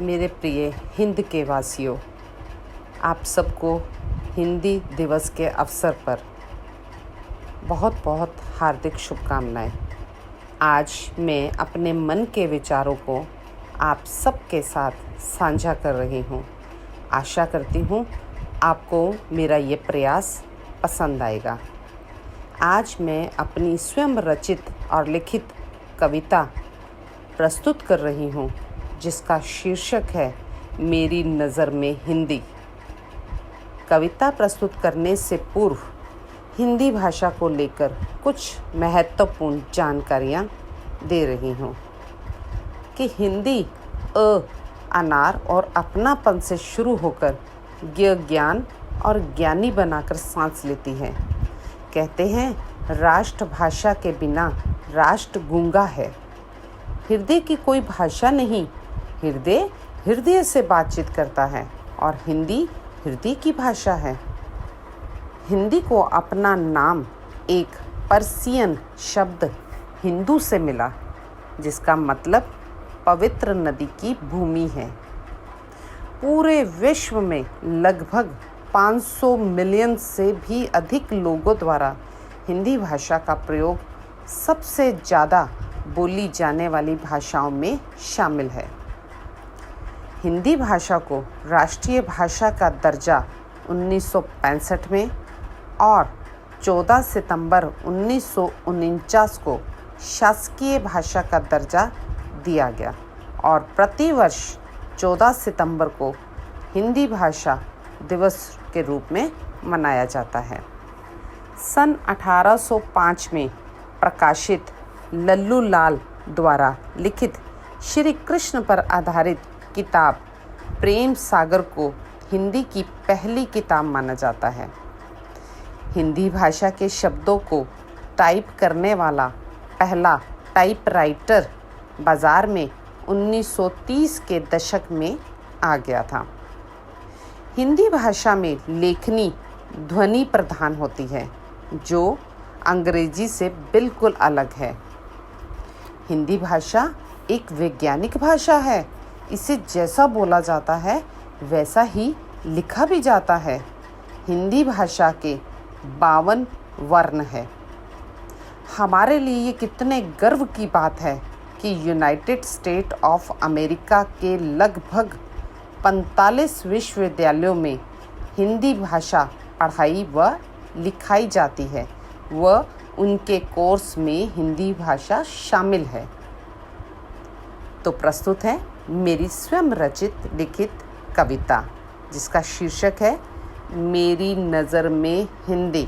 मेरे प्रिय हिंद के वासियों, आप सबको हिंदी दिवस के अवसर पर बहुत बहुत हार्दिक शुभकामनाएं। आज मैं अपने मन के विचारों को आप सबके साथ साझा कर रही हूँ। आशा करती हूँ आपको मेरा ये प्रयास पसंद आएगा। आज मैं अपनी स्वयं रचित और लिखित कविता प्रस्तुत कर रही हूँ, जिसका शीर्षक है मेरी नज़र में हिंदी। कविता प्रस्तुत करने से पूर्व हिंदी भाषा को लेकर कुछ महत्वपूर्ण जानकारियाँ दे रही हूँ कि हिंदी अनार और अपनापन से शुरू होकर ज्ञान और ज्ञानी बनाकर सांस लेती है। कहते हैं राष्ट्रभाषा के बिना राष्ट्र गूंगा है। हृदय की कोई भाषा नहीं, हृदय हृदय से बातचीत करता है और हिंदी हृदय की भाषा है। हिंदी को अपना नाम एक पर्शियन शब्द हिंदू से मिला, जिसका मतलब पवित्र नदी की भूमि है। पूरे विश्व में लगभग 500 मिलियन से भी अधिक लोगों द्वारा हिंदी भाषा का प्रयोग सबसे ज़्यादा बोली जाने वाली भाषाओं में शामिल है। हिंदी भाषा को राष्ट्रीय भाषा का दर्जा 1965 में और 14 सितंबर 1949 को शासकीय भाषा का दर्जा दिया गया और प्रतिवर्ष 14 सितंबर को हिंदी भाषा दिवस के रूप में मनाया जाता है। सन 1805 में प्रकाशित लल्लू लाल द्वारा लिखित श्री कृष्ण पर आधारित किताब प्रेम सागर को हिंदी की पहली किताब माना जाता है। हिंदी भाषा के शब्दों को टाइप करने वाला पहला टाइपराइटर बाज़ार में 1930 के दशक में आ गया था। हिंदी भाषा में लेखनी ध्वनि प्रधान होती है, जो अंग्रेजी से बिल्कुल अलग है। हिंदी भाषा एक वैज्ञानिक भाषा है। इसे जैसा बोला जाता है वैसा ही लिखा भी जाता है। हिंदी भाषा के 52 वर्ण है। हमारे लिए ये कितने गर्व की बात है कि यूनाइटेड स्टेट ऑफ अमेरिका के लगभग 45 विश्वविद्यालयों में हिंदी भाषा पढ़ाई व लिखाई जाती है व उनके कोर्स में हिंदी भाषा शामिल है। तो प्रस्तुत है मेरी स्वयं रचित लिखित कविता, जिसका शीर्षक है मेरी नज़र में हिंदी।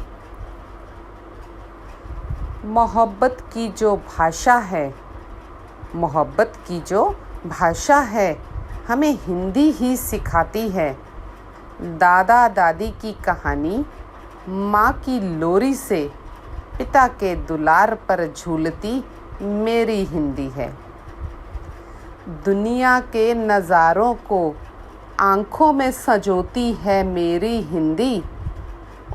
मोहब्बत की जो भाषा है, मोहब्बत की जो भाषा है, हमें हिंदी ही सिखाती है। दादा दादी की कहानी, माँ की लोरी से, पिता के दुलार पर झूलती मेरी हिंदी है। दुनिया के नज़ारों को आँखों में सजोती है मेरी हिंदी।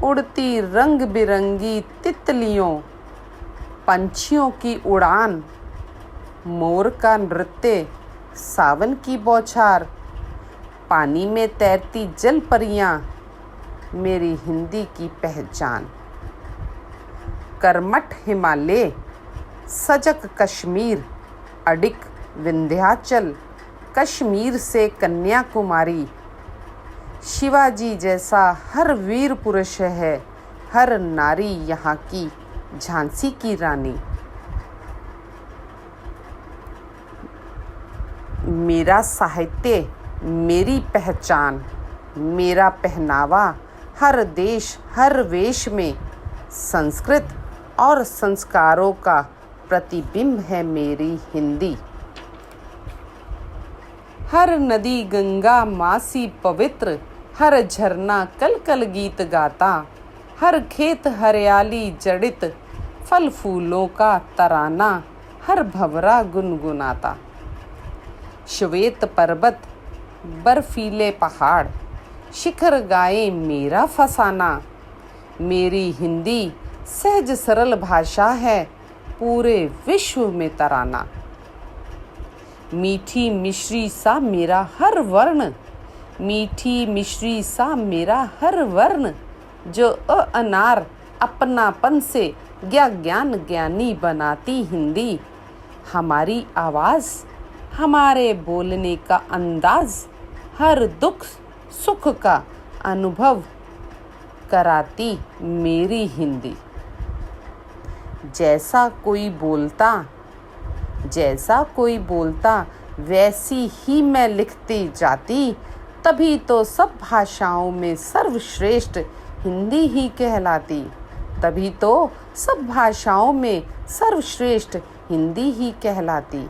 उड़ती रंग बिरंगी तितलियों, पंछियों की उड़ान, मोर का नृत्य, सावन की बौछार, पानी में तैरती जल परियां, मेरी हिंदी की पहचान। करमठ हिमालय, सजग कश्मीर, अडिक विंध्याचल, कश्मीर से कन्याकुमारी, शिवाजी जैसा हर वीर पुरुष है, हर नारी यहाँ की झांसी की रानी। मेरा साहित्य मेरी पहचान, मेरा पहनावा हर देश हर वेश में, संस्कृत और संस्कारों का प्रतिबिंब है मेरी हिंदी। हर नदी गंगा मासी पवित्र, हर झरना कल कल गीत गाता, हर खेत हरियाली जड़ित, फल फूलों का तराना, हर भंवरा गुनगुनाता। श्वेत पर्वत बर्फीले पहाड़, शिखर गाए मेरा फसाना, मेरी हिंदी सहज सरल भाषा है, पूरे विश्व में तराना। मीठी मिश्री सा मेरा हर वर्ण, मीठी मिश्री सा मेरा हर वर्ण, जो अनार अपनापन से ज्ञान ज्ञानी बनाती हिंदी। हमारी आवाज़, हमारे बोलने का अंदाज, हर दुख सुख का अनुभव कराती मेरी हिंदी। जैसा कोई बोलता वैसी ही मैं लिखती जाती, तभी तो सब भाषाओं में सर्वश्रेष्ठ हिंदी ही कहलाती, तभी तो सब भाषाओं में सर्वश्रेष्ठ हिंदी ही कहलाती।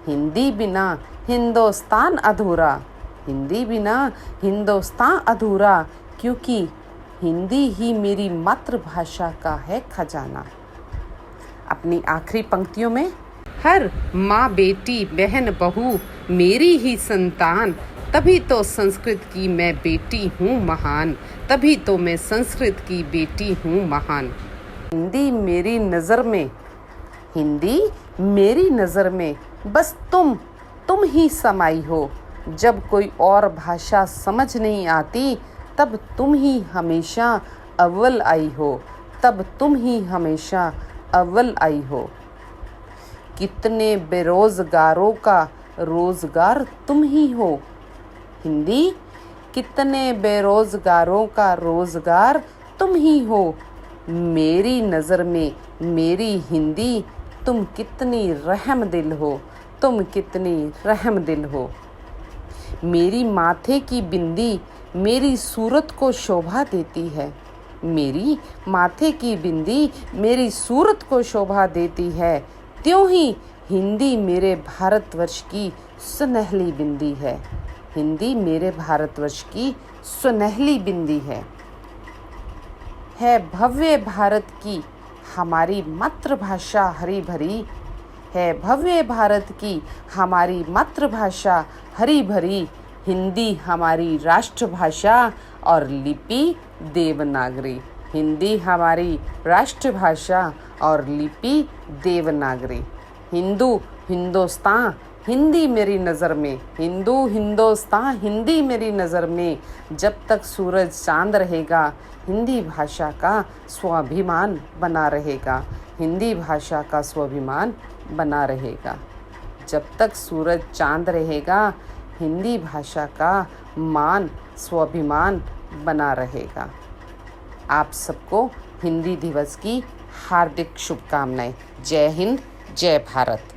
हिंदी बिना हिंदुस्तान अधूरा, हिंदी बिना हिंदुस्तान अधूरा, क्योंकि हिंदी ही मेरी मातृभाषा का है खजाना। अपनी आखिरी पंक्तियों में, हर माँ बेटी बहन बहू मेरी ही संतान, तभी तो संस्कृत की मैं बेटी हूँ महान, तभी तो मैं संस्कृत की बेटी हूँ महान। हिंदी मेरी नज़र में, हिंदी मेरी नज़र में बस तुम ही समाई हो। जब कोई और भाषा समझ नहीं आती, तब तुम ही हमेशा अव्वल आई हो, तब तुम ही हमेशा अव्वल आई हो। कितने बेरोज़गारों का रोज़गार तुम ही हो, हिंदी कितने बेरोज़गारों का रोज़गार तुम ही हो। मेरी नज़र में मेरी हिंदी, तुम कितनी रहमदिल हो, तुम कितनी रहमदिल हो। मेरी माथे की बिंदी मेरी सूरत को शोभा देती है, मेरी माथे की बिंदी मेरी सूरत को शोभा देती है। त्यों ही हिंदी मेरे भारतवर्ष की सुनहली बिंदी है, हिंदी मेरे भारतवर्ष की सुनहली बिंदी है भव्य भारत की हमारी मातृभाषा हरी भरी, है भव्य भारत की हमारी मातृभाषा हरी भरी। हिंदी हमारी राष्ट्रभाषा और लिपि देवनागरी, हिंदी हमारी राष्ट्रभाषा और लिपि देवनागरी। हिंदुस्तान हिंदी मेरी नज़र में, हिंदुस्तान हिंदी मेरी नज़र में। जब तक सूरज चांद रहेगा, हिंदी भाषा का स्वाभिमान बना रहेगा, हिंदी भाषा का स्वाभिमान बना रहेगा। जब तक सूरज चांद रहेगा, हिंदी भाषा का मान स्वाभिमान बना रहेगा। आप सबको हिंदी दिवस की हार्दिक शुभकामनाएं। जय हिंद, जय भारत।